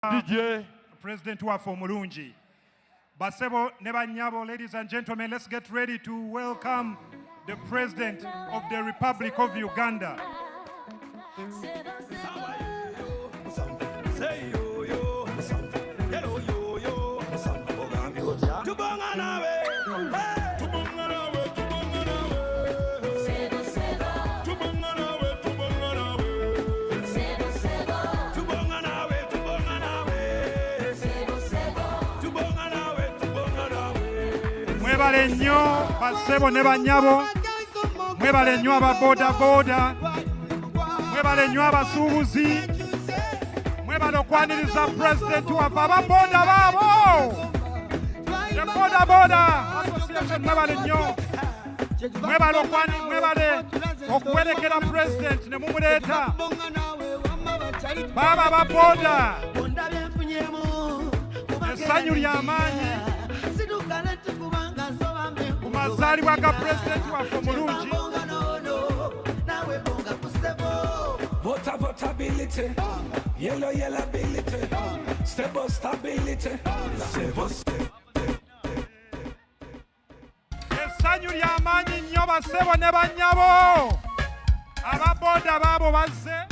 DJ President waffe omulungi. Basebo ne bannyabo, ladies and gentlemen, let's get ready to welcome the President of the Republic of Uganda. Mwebale nnyo basebo ne bannyabo, mwebale nnyo ababoda boda, mwebale nnyo abasuubuzi, mwebale okwaniriza President waffe ababoda baabo, the Boda Boda Association, mwebale nnyo, mwebale okuwerekera President ne mumuleeta baaba ababoda, essanyu ly'amaanyi mazaalibwa ga President waffe omulungi. Votability, yellow ability, stable stability. Essanyu ly'amaanyi nnyo basebo ne bannyabo, ababoda baabo bazze.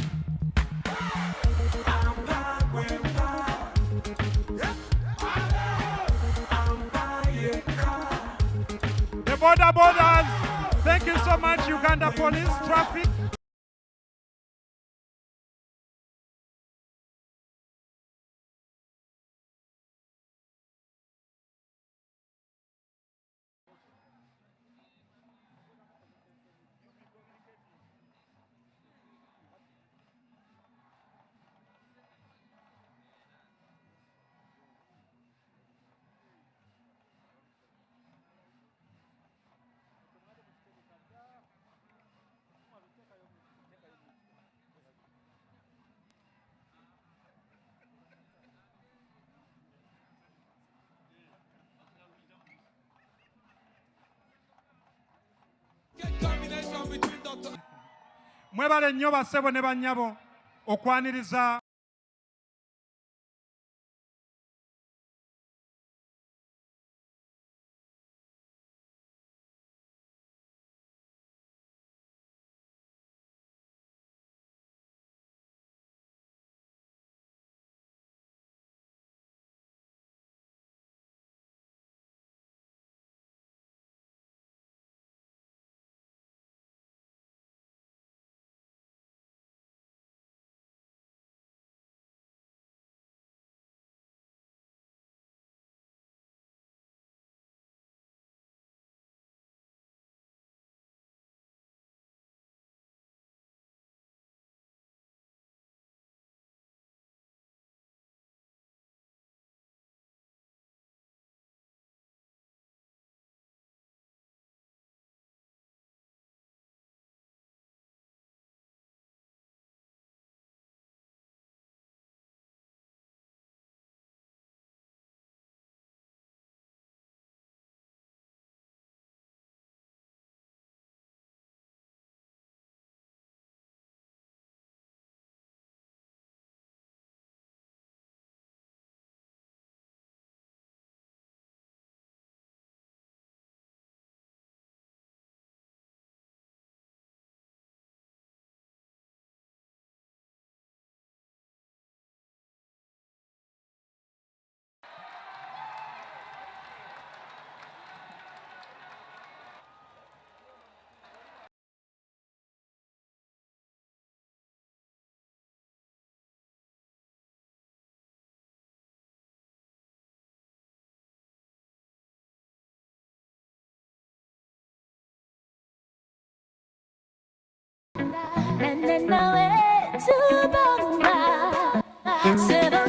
The Boda Bodas, thank you so much, Uganda Police Traffic. Mwebale nnyo basebo ne bannyabo okwaniriza and then now it's too long.